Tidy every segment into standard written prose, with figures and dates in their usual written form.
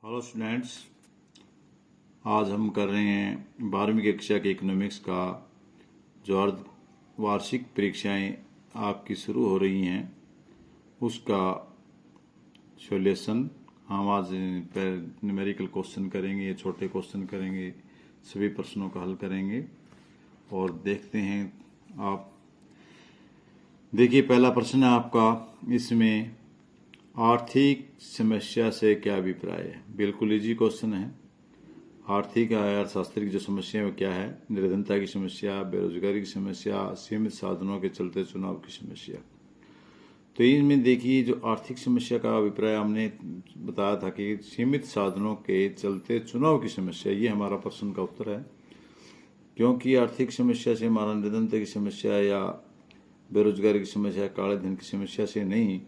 Hello students, आज हम कर रहे हैं 12वीं कक्षा के इकोनॉमिक्स का जो अर्ध वार्षिक परीक्षाएं आपकी शुरू हो रही हैं उसका सॉल्यूशन। हम आज न्यूमेरिकल क्वेश्चन करेंगे, छोटे क्वेश्चन करेंगे, सभी प्रश्नों का हल करेंगे और देखते हैं। आप देखिए, पहला प्रश्न है आपका, इसमें आर्थिक समस्या से क्या अभिप्राय है। बिल्कुल इजी क्वेश्चन है। आर्थिक अर्थशास्त्र की जो समस्या है क्या है? निर्धनता की समस्या, बेरोजगारी की समस्या, सीमित साधनों के चलते चुनाव की समस्या। तो इनमें देखिए, जो आर्थिक समस्या का अभिप्राय हमने बताया था कि सीमित साधनों के चलते चुनाव की समस्या, ये हमारा प्रश्न का उत्तर है। क्योंकि आर्थिक समस्या से हमारा निर्धनता की समस्या या बेरोजगारी की समस्या, काले धन की समस्या से नहीं,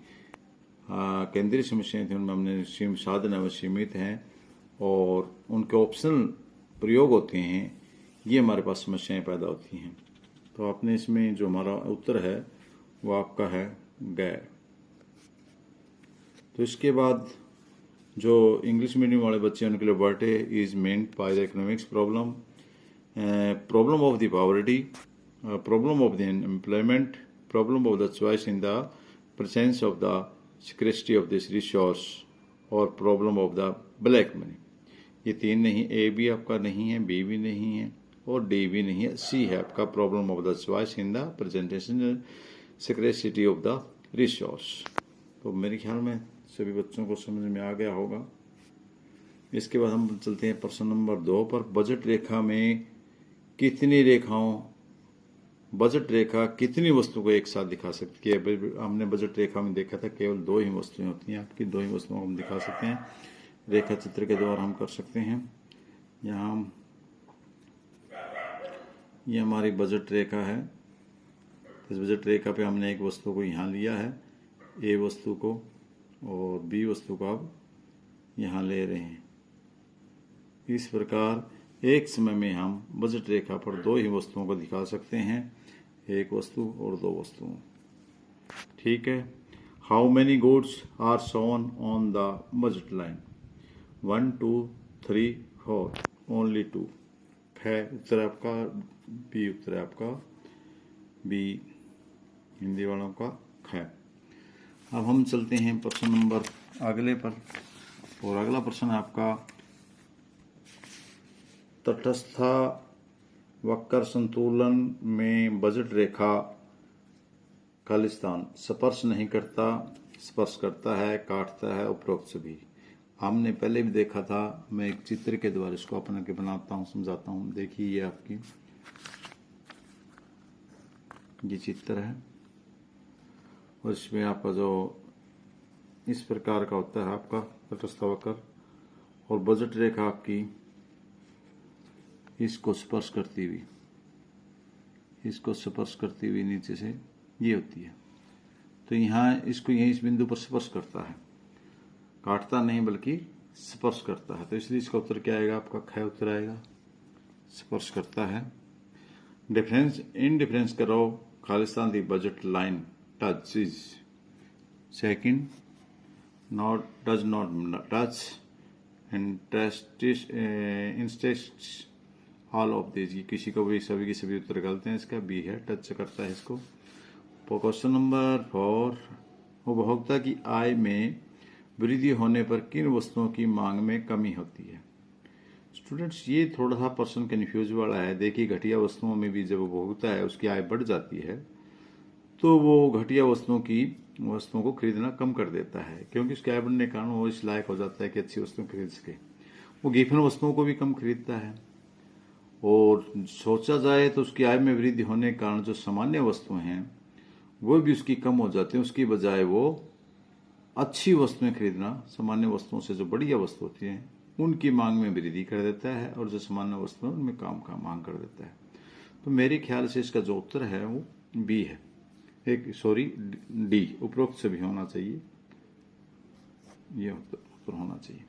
केंद्रीय समस्याएं थी, उनमें हमने साधन है सीमित हैं और उनके ऑप्शनल प्रयोग होते हैं, ये हमारे पास समस्याएं पैदा होती हैं। तो आपने इसमें जो हमारा उत्तर है वो आपका है गैर। तो इसके बाद जो इंग्लिश मीडियम वाले बच्चे हैं उनके लिए birthday is meant by the economics problem, problem of the poverty, problem of the employment, problem of the choice in the presence of the scarcity of this resource और problem of the black money. ये तीन नहीं, ए भी आपका नहीं है, B भी नहीं है और डी भी नहीं है, सी है आपका problem of the choice in the presentation scarcity of the resource. तो मेरे ख्याल में सभी बच्चों को समझ में आ गया होगा। इसके बाद हम चलते हैं प्रश्न नंबर 2 पर। बजट रेखा में कितनी रेखाओं, बजट रेखा कितनी वस्तु को एक साथ दिखा सकती है? हमने बजट रेखा में देखा था केवल 2 ही वस्तुएं होती हैं आपकी, 2 ही वस्तुओं को हम दिखा सकते हैं। रेखा चित्र के द्वारा हम कर सकते हैं। यहाँ ये हमारी बजट रेखा है। इस बजट रेखा पे हमने एक वस्तु को यहाँ लिया है, ए वस्तु को, और बी वस्तु को अब यहाँ ले रहे हैं। इस प्रकार एक समय में हम बजट रेखा पर 2 ही वस्तुओं को दिखा सकते हैं, एक वस्तु और 2 वस्तुओं। ठीक है। How many goods are shown on the budget line? 1 2 3 4, only 2 है उत्तर आपका। बी उत्तर है आपका, बी हिंदी वालों का है। अब हम चलते हैं प्रश्न नंबर अगले पर, और अगला प्रश्न है आपका, तटस्थ वक्र संतुलन में बजट रेखा खालिस्तान स्पर्श नहीं करता, स्पर्श करता है, काटता है, उपरोक्त सभी। हमने पहले भी देखा था। मैं एक चित्र के द्वारा इसको अपना के बनाता हूँ, समझाता हूँ। देखिए, ये आपकी ये चित्र है और इसमें आपका जो इस प्रकार का होता है आपका तटस्थ वक्र, और बजट रेखा आपकी इसको स्पर्श करती हुई, इसको स्पर्श करती हुई नीचे से ये होती है। तो यहाँ इसको यहीं इस बिंदु पर स्पर्श करता है, काटता नहीं बल्कि स्पर्श करता है। तो इसलिए इसका उत्तर क्या आएगा आपका? ख उत्तर आएगा, स्पर्श करता है। डिफरेंस इन डिफरेंस करो, Khalistan the budget line touch is. Second, not does not touch, instead all of this. ये किसी को भी, सभी के सभी उत्तर गलत हैं। इसका बी है, टच करता है इसको। क्वेश्चन नंबर 4, उपभोक्ता की आय में वृद्धि होने पर किन वस्तुओं की मांग में कमी होती है? स्टूडेंट्स, ये थोड़ा सा प्रश्न कन्फ्यूज वाला है। देखिए, घटिया वस्तुओं में भी जब उपभोक्ता है उसकी आय बढ़ जाती है तो वो घटिया वस्तुओं को खरीदना कम कर देता है, क्योंकि उसकी आय बढ़ने के कारण वो इस लायक हो जाता है कि अच्छी वस्तु खरीद सके। वो गिफन वस्तुओं को भी कम खरीदता है, और सोचा जाए तो उसकी आय में वृद्धि होने के कारण जो सामान्य वस्तुएं हैं वो भी उसकी कम हो जाती हैं। उसकी बजाय वो अच्छी वस्तुएं खरीदना, सामान्य वस्तुओं से जो बढ़िया वस्तु होती हैं उनकी मांग में वृद्धि कर देता है, और जो सामान्य वस्तुएं उनमें काम का मांग कर देता है। तो मेरे ख्याल से इसका जो उत्तर है वो बी है, डी, उपरोक्त से भी होना चाहिए, ये उत्तर होना चाहिए।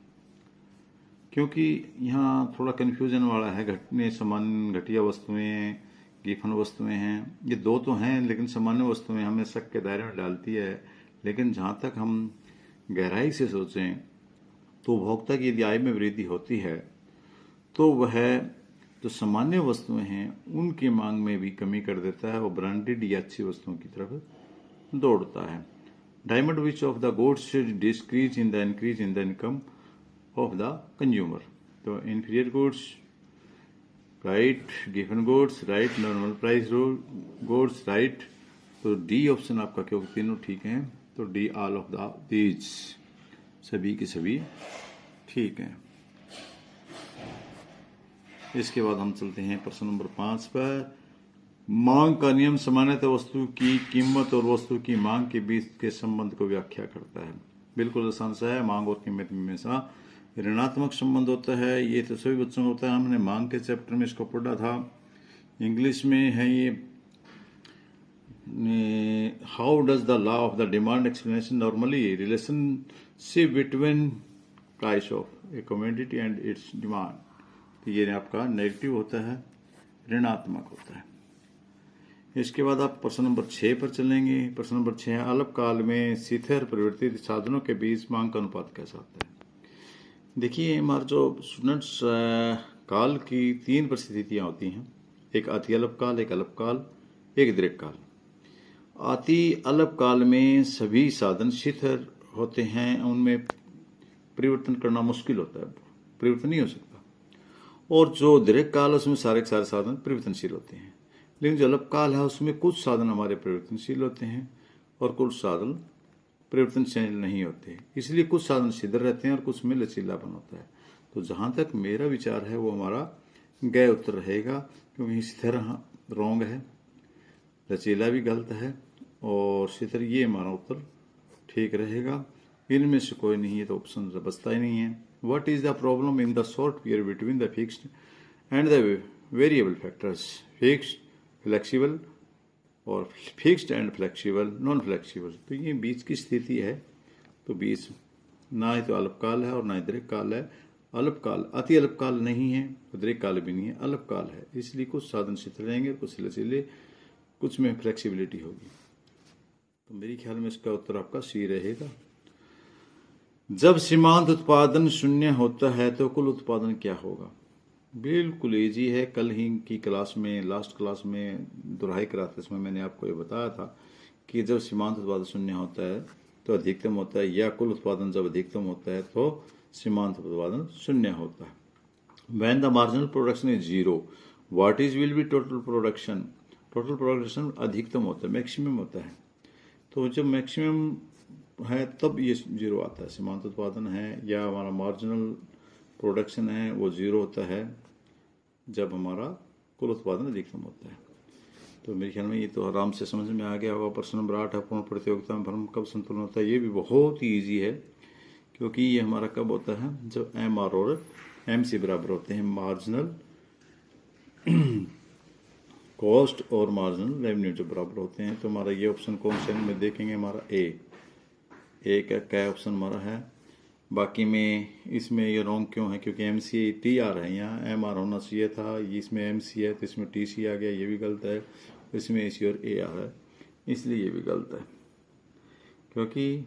क्योंकि यहाँ थोड़ा कन्फ्यूजन वाला है। घटने सामान्य घटिया वस्तुएं, गिफन वस्तुएं हैं, ये 2 तो हैं, लेकिन सामान्य वस्तुएं हमें शक के दायरे में डालती है। लेकिन जहाँ तक हम गहराई से सोचें तो उपभोक्ता की यदि आय में वृद्धि होती है तो वह जो सामान्य वस्तुएं हैं उनकी मांग में भी कमी कर देता है और ब्रांडेड या अच्छी वस्तुओं की तरफ दौड़ता है। Diamond which of the goods decreases in the increase in the income of the consumer. तो inferior goods right, given goods right, normal price goods right. तो डी ऑप्शन आपका, क्योंकि तीनों ठीक हैं, तो D all of the these, सभी के सभी ठीक हैं। इसके बाद हम चलते हैं प्रश्न नंबर 5 पर। मांग का नियम सामान्यतः वस्तु की कीमत और वस्तु की मांग के बीच के संबंध को व्याख्या करता है। बिल्कुल आसान सा है। मांग और कीमत में हमेशा ऋणात्मक संबंध होता है। ये तो सभी बच्चों को होता है, हमने मांग के चैप्टर में इसको पढ़ा था। इंग्लिश में है ये, how does the law of the demand explanation normally relationship between price of A commodity and it's demand. तो ये आपका नेगेटिव होता है, ऋणात्मक होता है। इसके बाद आप प्रश्न नंबर 6 पर चलेंगे। प्रश्न नंबर 6 है, अल्पकाल में शिथिल परिवर्तित साधनों के बीच मांग का अनुपात कैसा होता है। देखिए, हमारे जो स्टूडेंट्स काल की 3 परिस्थितियां होती हैं, एक अति अल्पकाल, एक अल्पकाल, एक दीर्घकाल। अति अल्पकाल में सभी साधन शिथिल होते हैं, उनमें परिवर्तन करना मुश्किल होता है, परिवर्तन नहीं हो सकता। और जो दीर्घकाल उसमें सारे के सारे साधन परिवर्तनशील होते हैं। लेकिन जो अल्पकाल है उसमें कुछ साधन हमारे परिवर्तनशील होते हैं और कुछ साधन परिवर्तनशील नहीं होते। इसलिए कुछ साधन सीधे रहते हैं और कुछ में लचीलापन होता है। तो जहां तक मेरा विचार है वो हमारा गए उत्तर रहेगा, क्योंकि शिथिल रॉन्ग है, लचीला भी गलत है और शिथिल ये हमारा उत्तर ठीक रहेगा। इनमें से कोई नहीं है तो ऑप्शन बचता ही नहीं है। What is the problem in the short period between the fixed and the variable factors? Fixed, flexible और fixed and flexible, non-flexible। तो ये बीच की स्थिति है। तो बीच ना ही तो अल्पकाल है और ना ही दीर्घकाल है। अल्पकाल अति अल्पकाल नहीं है, दीर्घकाल भी नहीं है, अल्पकाल है। इसलिए कुछ साधन शिथिल रहेंगे, कुछ लचीले, कुछ में फ्लेक्सिबिलिटी होगी। तो मेरे ख्याल में इसका उत्तर आपका सी रहेगा। जब सीमांत उत्पादन शून्य होता है तो कुल उत्पादन क्या होगा। बिल्कुल इजी है। कल ही की क्लास में, लास्ट क्लास में दोहराई कराते समय मैंने आपको ये बताया था कि जब सीमांत उत्पादन शून्य होता है तो अधिकतम होता है, या कुल उत्पादन जब अधिकतम होता है तो सीमांत उत्पादन शून्य होता है। When the marginal production is zero, what is will be total production. Total production अधिकतम होता है, मैक्सिमम होता है। तो जब मैक्सिमम है तब ये जीरो आता है। सीमांत उत्पादन है या हमारा मार्जिनल प्रोडक्शन है वो जीरो होता है जब हमारा कुल उत्पादन अधिकतम होता है। तो मेरे ख्याल में ये तो आराम से समझ में आ गया होगा। प्रश्न नंबर 8 है, पूर्ण प्रतियोगिता में भ्रम कब संतुलन होता है। ये भी बहुत ही ईजी है, क्योंकि ये हमारा कब होता है जब एम आर और एम सी बराबर होते हैं। मार्जिनल कॉस्ट और मार्जिनल रेवेन्यू जब बराबर होते हैं। तो हमारा ये ऑप्शन कौन से में देखेंगे, हमारा ए का क्या ऑप्शन हमारा है। बाकी में इसमें ये रॉन्ग क्यों है, क्योंकि एम सी टी आ रहा है, यहाँ एम आर होना चाहिए था। इसमें एम सी है तो इसमें टी सी आ गया, ये भी गलत है। इसमें ए सी और ए आ रहा है, इसलिए ये भी गलत है। क्योंकि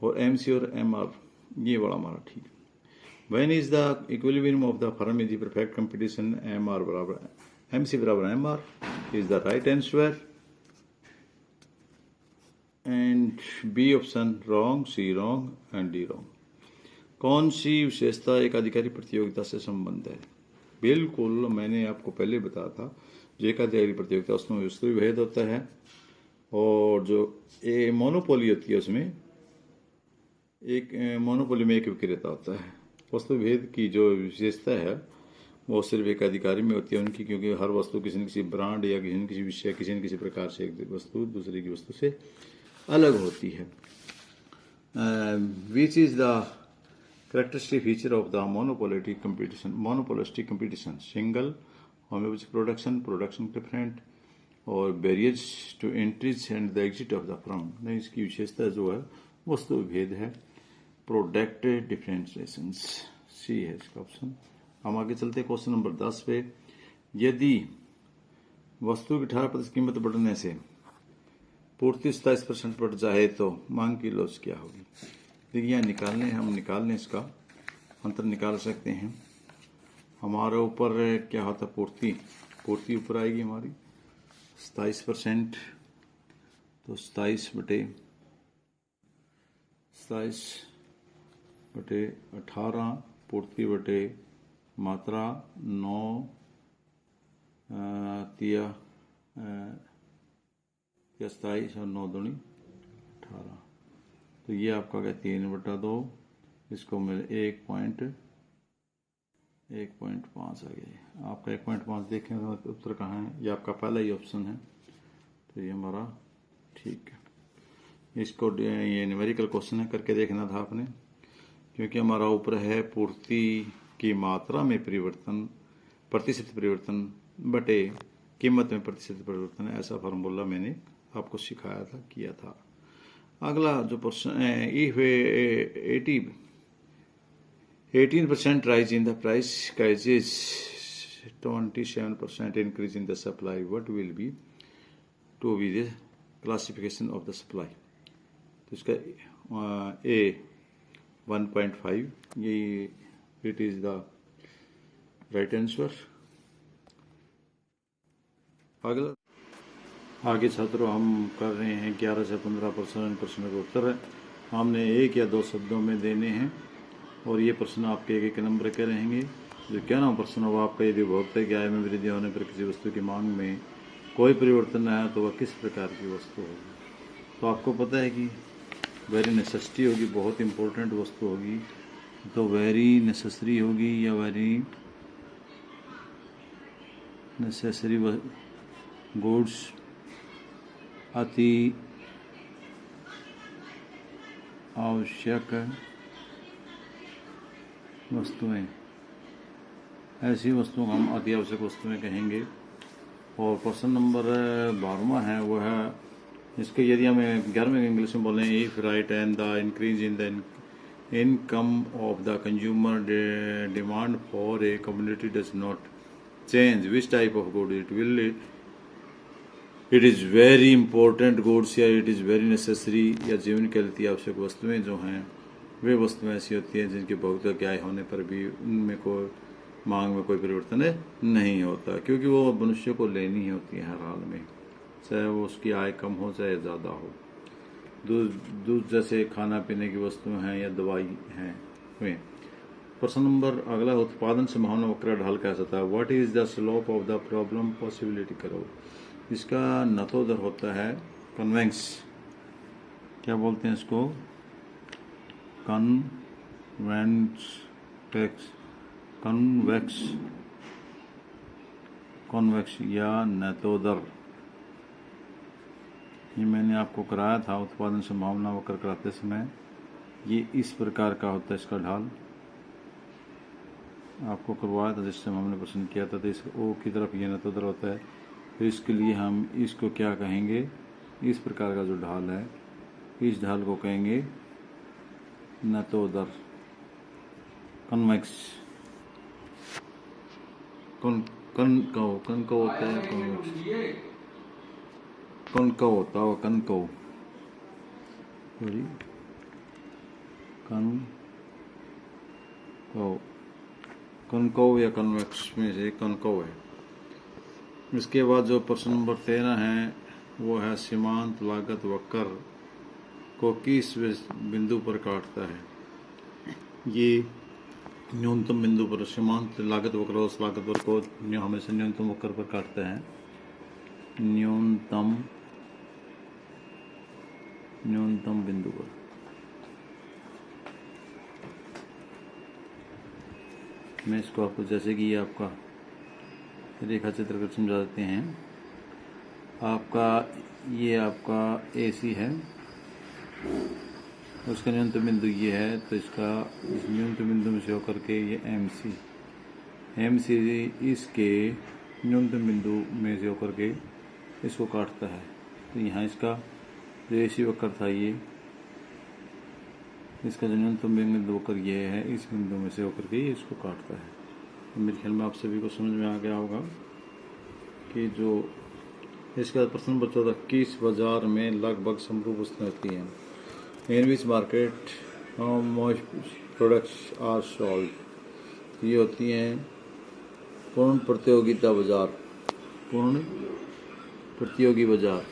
और एम सी और एम आर ये वाला हमारा ठीक है। When is the equilibrium of the firm is the perfect competition, M R बराबर एम सी बराबर M R is the right answer. And B option wrong, C wrong and D wrong. कौन सी विशेषता एक अधिकारी प्रतियोगिता से संबंध है। बिल्कुल मैंने आपको पहले बताया था, जो एक अधिकारी प्रतियोगिता उसमें वस्तु भेद होता है और जो ए मोनोपोली होती है उसमें एक मोनोपोली में एक विक्रेता होता है। वस्तु भेद की जो विशेषता है वो सिर्फ एक अधिकारी में होती है उनकी, क्योंकि हर वस्तु किसी न किसी ब्रांड या किसी न किसी विषय किसी न किसी प्रकार से एक वस्तु दूसरे की वस्तु से अलग होती है। Which is the characteristic feature of the monopolistic competition. Single, homeopathic production different और barriers to entries and the exit of the firm. नहीं, इसकी विशेषता जो है वस्तु भेद है, प्रोडक्ट डिफरेंशिएशन, सी है इसका ऑप्शन। हम आगे चलते हैं क्वेश्चन नंबर 10 पे। यदि वस्तु की 18% कीमत बढ़ने से पूर्ति 27% बढ़ जाए तो मांग की लॉस क्या होगी। देखिए यहाँ निकालने हैं, हम निकाल लें, इसका अंतर निकाल सकते हैं। हमारे ऊपर क्या होता है, पूर्ति ऊपर आएगी हमारी 27%, तो 27/18 पूर्ति बटे मात्रा 9 तिया 27 और 9 दूनी 18, तो ये आपका क्या 3/2, इसको मिले 1.5 आ गया। आपका 1.5 देखें तो उत्तर कहाँ है, ये आपका पहला ही ऑप्शन है, तो ये हमारा ठीक है। इसको ये न्यूमेरिकल क्वेश्चन है, करके देखना था आपने, क्योंकि हमारा ऊपर है पूर्ति की मात्रा में परिवर्तन, प्रतिशत परिवर्तन बटे कीमत में प्रतिशत परिवर्तन है, ऐसा फार्मूला मैंने आपको सिखाया था, किया था। अगला जो प्रश्न है, if 18% rise in the price causes 27% increase in the supply, what will be to be the classification of the supply? तो इसका A 1.5, ये it is the right answer. आगे छात्रों हम कर रहे हैं 11 से 15% प्रश्न का उत्तर है, हमने 1 या 2 शब्दों में देने हैं, और ये प्रश्न आपके एक नंबर के रहेंगे। जो 11वां प्रश्न होगा आपका, यदि उपभोक्ता की आय में वृद्धि होने पर किसी वस्तु की मांग में कोई परिवर्तन न आया तो वह किस प्रकार की वस्तु होगी। तो आपको पता है कि वेरी नेसेसिटी होगी, बहुत इंपॉर्टेंट वस्तु होगी, तो वेरी नेसेसरी होगी या वेरी नेसेसरी गुड्स, अति आवश्यक वस्तुएं, ऐसी वस्तुओं को हम अति आवश्यक वस्तुएं कहेंगे। और क्वेश्चन नंबर 12वां है, वो है इसके, यदि हमें 11वें इंग्लिश में बोलें, if right and the increase in the income of the consumer demand for a community does not change, which type of good it will, it is very important goods, या it is very necessary, या जीवन के लिए आवश्यक वस्तुएं जो हैं वे वस्तुएं ऐसी होती हैं जिनके भोक्ता की आय होने पर भी उनमें कोई मांग में कोई परिवर्तन नहीं होता, क्योंकि वो मनुष्य को लेनी ही होती है हर हाल में, चाहे वो उसकी आय कम हो चाहे ज़्यादा हो। दूध जैसे खाना पीने की वस्तुएं हैं या दवाई हैं वे। प्रश्न नंबर अगला, उत्पादन संभावना वक्र ढाल कैसा था, what is the slope of the problem possibility करो। इसका नतोदर होता है कन्वेक्स, क्या बोलते हैं इसको, कन्वेक्स या नतोदर। ये मैंने आपको कराया था उत्पादन संभावना वक्र कराते समय, ये इस प्रकार का होता है इसका ढाल, आपको करवाया था जिस समय हमने प्रश्न किया था। तो इस ओ की तरफ ये नतोदर होता है, तो इसके लिए हम इसको क्या कहेंगे, इस प्रकार का जो ढाल है इस ढाल को कहेंगे नतोदर, कन्वेक्स। कनकव होता है, कनकव होता है, कनकव, कनकव या कन्वेक्स में से कनकव है। इसके बाद जो प्रश्न नंबर 13 है वो है, सीमांत लागत वक्र को किस बिंदु पर काटता है। ये न्यूनतम बिंदु पर, सीमांत लागत वक्र उस लागत वक्र को हमेशा न्यूनतम वक्र पर काटता है, न्यूनतम बिंदु पर। मैं इसको आपको, जैसे कि ये आपका रेखा चित्र कर समझा देते हैं, ये आपका AC है, उसका न्यूनतम बिंदु ये है, तो इसका इस न्यूनतम बिंदु में से होकर के ये MC इसके न्यूनतम बिंदु में से होकर के इसको काटता है। तो यहाँ इसका जो AC वक्र था, ये इसका जो न्यूनतम बिंदु वक्र ये है, इस बिंदु में से होकर के ये इसको काटता है। तो मेरे ख्याल में आप सभी को समझ में आ गया होगा कि जो इसका प्रश्न बचा था, किस बाजार में लगभग समरूप वस्तुएं होती हैं, in which market how much products are sold. ये होती हैं पूर्ण प्रतियोगिता बाजार, पूर्ण प्रतियोगी बाजार।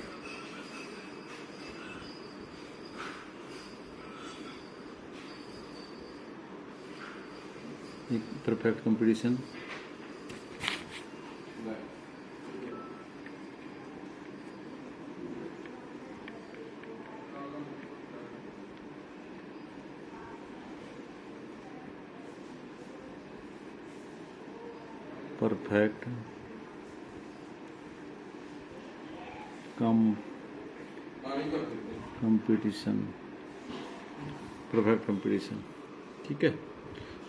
Perfect competition, perfect competition, perfect competition. ठीक है।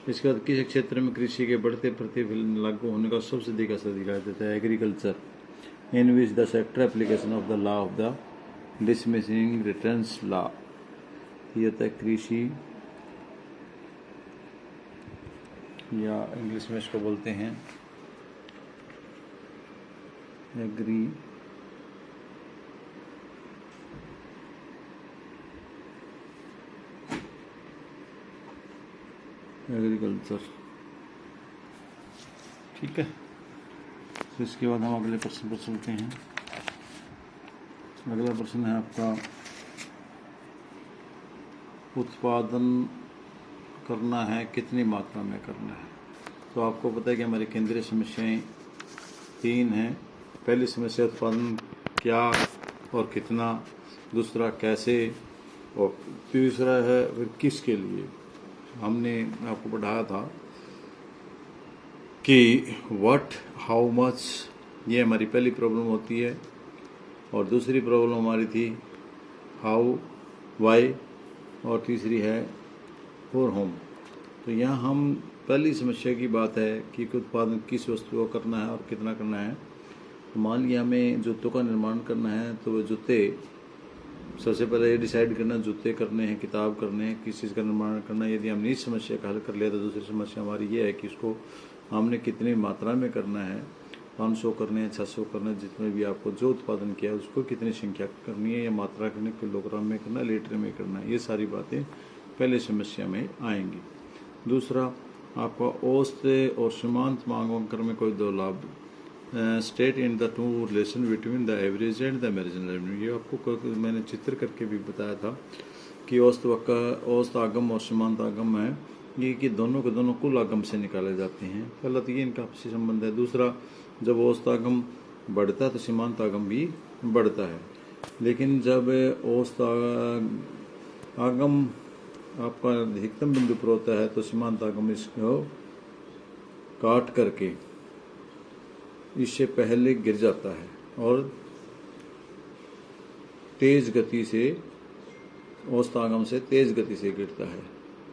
इसके बाद किस क्षेत्र में कृषि के बढ़ते प्रतिफलन लागू होने का सबसे अधिक असर दिखाई देता है? Agriculture, in which the sector application of the law of the dismissing returns law. ये होता है कृषि, या इंग्लिश में इसको बोलते हैं एग्रीकल्चर। ठीक है। तो इसके बाद हम अगले प्रश्न पर चलते हैं। अगला प्रश्न है आपका, उत्पादन करना है कितनी मात्रा में करना है? तो आपको पता है कि हमारी केंद्रीय समस्याएं 3 हैं। पहली समस्या उत्पादन क्या और कितना, दूसरा कैसे, और तीसरा है फिर किसके लिए। हमने आपको पढ़ाया था कि व्हाट, हाउ मच, ये हमारी पहली प्रॉब्लम होती है, और दूसरी प्रॉब्लम हमारी थी हाउ, वाई, और तीसरी है फॉर होम। तो यहाँ हम पहली समस्या की बात है कि उत्पादन किस वस्तु को करना है और कितना करना है। तो मान लिया हमें जूतों का निर्माण करना है, तो वो जूते सबसे पहले ये डिसाइड करना जूते करने हैं, किताब करने हैं, किस चीज़ का निर्माण करना है। यदि हमने इस समस्या का हल कर लिया तो दूसरी समस्या हमारी ये है कि उसको हमने कितनी मात्रा में करना है। 500 करने हैं, 600 करना है, जितने भी आपको जो उत्पादन किया है उसको कितनी संख्या करनी है, या मात्रा करनी, किलोग्राम में करना है, लीटर में करना है। ये सारी बातें पहले समस्या में आएंगी। दूसरा आपका औसत और सीमांत मांगों में कोई दो लाभ, state in the two relation between the average and the marginal revenue. ये आपको मैंने चित्र करके भी बताया था कि औसत आगम और सीमांत आगम है, ये कि दोनों के दोनों कुल आगम से निकाले जाते हैं। पहला तो ये इनका आपसी संबंध है। दूसरा, जब औसत आगम बढ़ता है तो सीमांत आगम भी बढ़ता है, लेकिन जब औसत आगम आपका अधिकतम बिंदु पर होता है तो सीमांत आगम इसको काट करके इससे पहले गिर जाता है और तेज गति से, औसत आगम से तेज गति से गिरता है।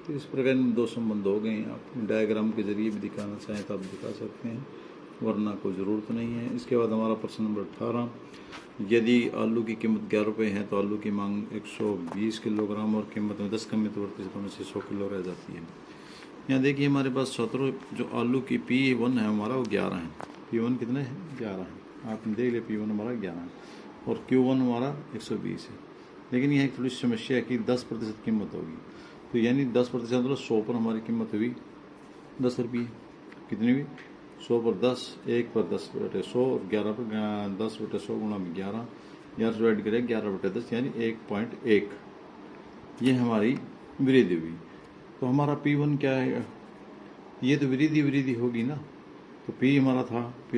तो इस प्रकार दो संबंध हो गए हैं। आप डायग्राम के जरिए भी दिखाना चाहें तो आप दिखा सकते हैं, वरना कोई ज़रूरत नहीं है। इसके बाद हमारा प्रश्न नंबर 18, यदि आलू की कीमत 11 रुपये है तो आलू की मांग 120 किलोग्राम और कीमत में 10 कमी तो 100 किलो रह जाती है। यहाँ देखिए हमारे पास 17 जो आलू की P1 है हमारा वो 11 है। P1 कितने हैं? 11 है। आपने देख लिया P1 हमारा 11 है और Q1 हमारा 120 है। लेकिन यह एक थोड़ी समस्या है कि 10% कीमत होगी, तो यानी 10% मतलब 100 पर हमारी कीमत हुई 10 रुपये। कितनी हुई? 100 पर 10, 1 पर 10/100 और 11 पर 10/100 गुणा में 11 से डिवाइड करें 11/10 यानी 1.1। ये हमारी वृद्धि हुई। तो हमारा P1 क्या है? ये तो वृद्धि होगी ना। तो P हमारा था P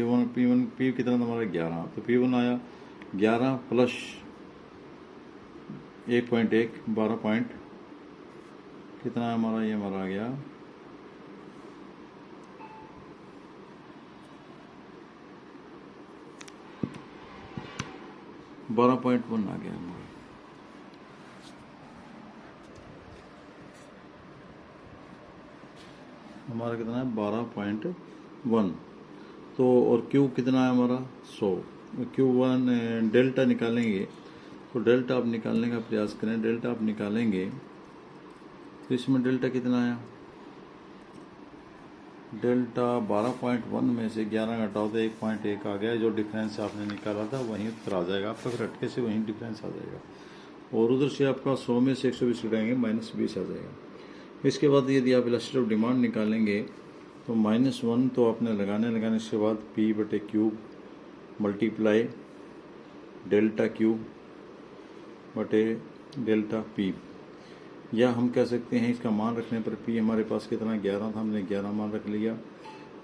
कितना था हमारा? 11। तो P1 आया 11 प्लस 1.1 12 पॉइंट कितना हमारा? ये हमारा आ गया 12.1 आ गया हमारा कितना है? 12.1। तो और Q कितना है हमारा? 100। Q1 डेल्टा निकालेंगे, तो डेल्टा आप निकालने का प्रयास करें। डेल्टा आप निकालेंगे तो इसमें डेल्टा कितना आया? डेल्टा 12.1 में से 11 घटाओ तो 1.1 आ गया। जो डिफरेंस आपने निकाला था वहीं उत्तर आ जाएगा आपका, फिर रटके से वहीं डिफरेंस आ जाएगा। और उधर से आपका 100 में से 120 घटाएंगे -20 आ जाएगा। इसके बाद यदि आप इलास्टिसिटी ऑफ डिमांड निकालेंगे तो -1 तो आपने लगाने इसके बाद P/Q मल्टीप्लाई डेल्टा Q बटे डेल्टा P, या हम कह सकते हैं इसका मान रखने पर P हमारे पास कितना 11 था, हमने 11 मान रख लिया,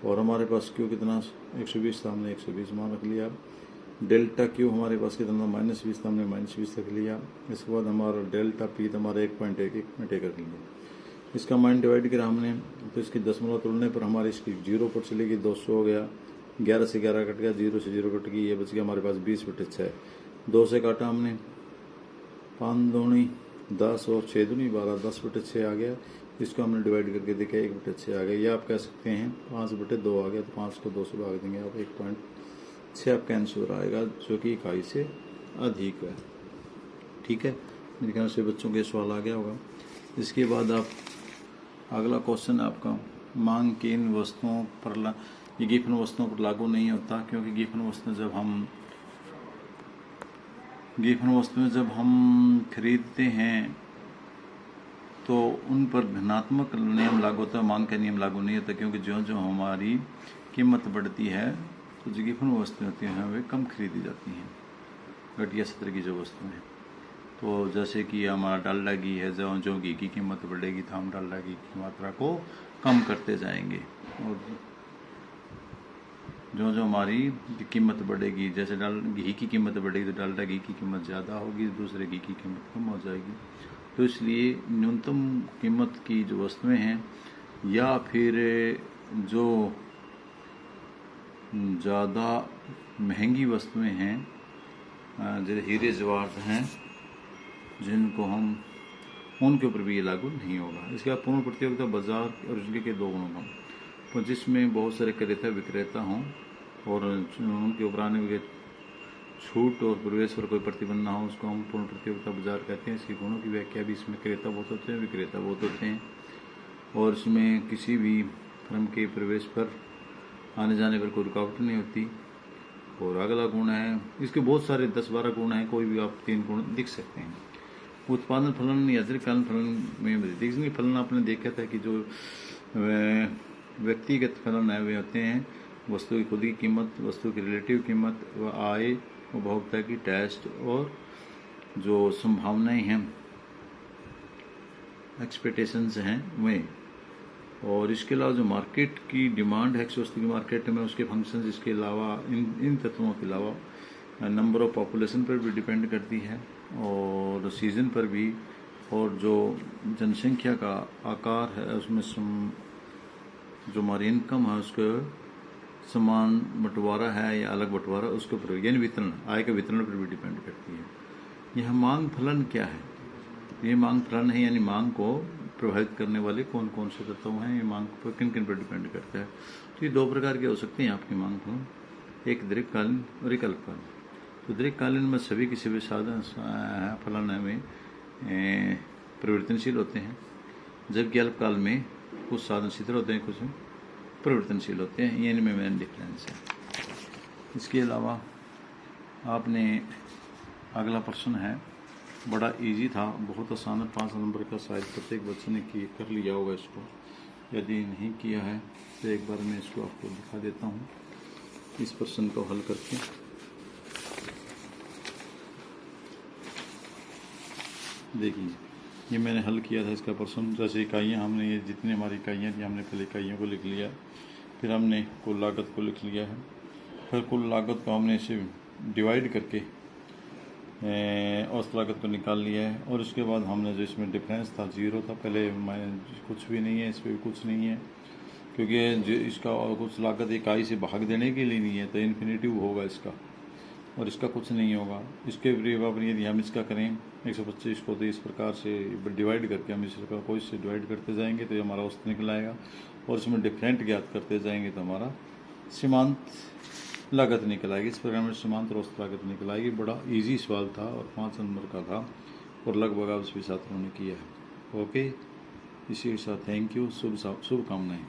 और हमारे पास Q कितना 120 था, हमने 120 मान रख लिया। डेल्टा Q हमारे पास कितना -20 था, हमने -20 रख लिया। इसके बाद हमारा डेल्टा P तो हमारा 1.1 रख लिया। इसका मान डिवाइड किया हमने तो इसकी दशमलव तोड़ने पर हमारी इसकी 0 पर चलेगी, 200 हो गया, 11 से 11 कट गया, 0 से 0 कट गई, ये बच गया हमारे पास 20/6। 2 से काटा हमने, 5 दूनी 10 और 6 दूनी 12, 10/6 आ गया। इसको हमने डिवाइड करके देखा 1/6 आ गया, या आप कह सकते हैं 5/2 आ गया। तो 5 को 2 से भाग देंगे आप 1.6 आपका आंसर आएगा, जो कि इकाई से अधिक है। ठीक है, मेरे ख्याल से बच्चों के सवाल आ गया होगा। इसके बाद आप अगला क्वेश्चन आपका, मांग की इन वस्तुओं पर ये गिफन वस्तुओं पर लागू नहीं होता, क्योंकि गिफन वस्तुएं जब हम खरीदते हैं तो उन पर धनात्मक नियम लागू होता है, मांग का नियम लागू नहीं होता, क्योंकि जो जो हमारी कीमत बढ़ती है तो जो गिफन वस्तुएं होती हैं वे कम खरीदी जाती हैं, घटिया सत्र की जो वस्तुएं हैं। तो जैसे कि हमारा डालडा घी है, जो घी की कीमत बढ़ेगी तो हम डालडा घी की मात्रा को कम करते जाएंगे, और जो हमारी कीमत बढ़ेगी, जैसे घी की कीमत बढ़ेगी तो डालडा घी की कीमत ज़्यादा होगी, दूसरे घी की कीमत कम हो जाएगी। तो इसलिए न्यूनतम कीमत की जो वस्तुएं हैं, या फिर जो ज़्यादा महंगी वस्तुएं हैं, जैसे हीरे जवाहरात हैं, जिनको हम, उनके ऊपर भी ये लागू नहीं होगा। इसके बाद पूर्ण प्रतियोगिता बाजार और बिजली के 2 गुणों का, तो जिसमें बहुत सारे क्रेता विक्रेता हों और उनके ऊपर आने वाले छूट और प्रवेश पर कोई प्रतिबंध ना हो, उसको हम पूर्ण प्रतियोगिता बाजार कहते हैं। इसके गुणों की व्याख्या भी, इसमें क्रेता बहुत होते हैं, विक्रेता बहुत होते हैं, और इसमें किसी भी फर्म के प्रवेश पर आने जाने पर कोई रुकावट नहीं होती। और अगला गुण है, इसके बहुत सारे 10-12 गुण हैं, कोई भी आप 3 गुण दिख सकते हैं। उत्पादन फलन या दीर्घकालीन फलन में वृद्धि। फलन आपने देखा था कि जो व्यक्तिगत फलन है वे होते हैं वस्तु की खुद की कीमत, वस्तु की रिलेटिव कीमत, व आय, उपभोक्ता की टेस्ट, और जो संभावनाएं हैं, एक्सपेक्टेशंस हैं वे। और इसके अलावा जो मार्केट की डिमांड है, वस्तु की मार्केट में उसके फंक्शन, इसके अलावा इन तत्वों के अलावा नंबर ऑफ पॉपुलेशन पर भी डिपेंड करती है, और सीजन पर भी, और जो जनसंख्या का आकार है उसमें जो हमारी इनकम है उसका समान बंटवारा है या अलग बंटवारा, उसके ऊपर, यानी वितरण, आय के वितरण पर भी डिपेंड करती है। यह मांग फलन क्या है? ये मांग फलन है, यानी मांग को प्रभावित करने वाले कौन कौन से तत्व हैं, ये मांग पर किन किन पर डिपेंड करता है। तो ये 2 प्रकार के हो सकते हैं आपकी मांग फलन, एक दीर्घकालीन और एक अल्पकालीन। तो दीर्घकालीन में सभी किसी भी साधन फलन में परिवर्तनशील होते हैं, जबकि अल्पकाल में कुछ साधन शिथिल होते हैं, कुछ परिवर्तनशील होते हैं। ये इनमें मेन डिफरेंस है। इसके अलावा आपने अगला प्रश्न है, बड़ा इजी था, बहुत आसान है, 5 नंबर का, शायद प्रत्येक बच्चे ने कर लिया होगा इसको। यदि नहीं किया है तो एक बार मैं इसको आपको दिखा देता हूँ, इस प्रश्न को हल करके। देखिए, ये मैंने हल किया था इसका प्रश्न। जैसे इकाइयाँ हमने, ये जितनी हमारी इकाइयाँ थी, हमने पहले इकाइयों को लिख लिया, फिर हमने कुल लागत को लिख लिया है, फिर कुल लागत को हमने इसे डिवाइड करके औसत लागत को निकाल लिया है, और उसके बाद हमने जो इसमें डिफरेंस था 0 था, पहले कुछ भी नहीं है, इस पर भी कुछ नहीं है, क्योंकि जो इसका कुछ लागत इकाई से भाग देने के लिए नहीं है, तो इन्फिनिटिव होगा इसका, और इसका कुछ नहीं होगा। इसके बराबर यदि हम इसका करें 125 को, तो इस प्रकार से डिवाइड करके हम इसका को इससे डिवाइड करते जाएंगे तो हमारा औसत निकल आएगा, और इसमें डिफरेंट ज्ञात करते जाएंगे तो हमारा सीमांत लागत निकल आएगी। इस प्रकार में सीमांत और औसत लागत निकल आएगी। बड़ा इजी सवाल था और 5 नंबर का था, और लगभग आप सभी छात्रों ने किया है। ओके, इसी के साथ थैंक यू, शुभकामनाएं।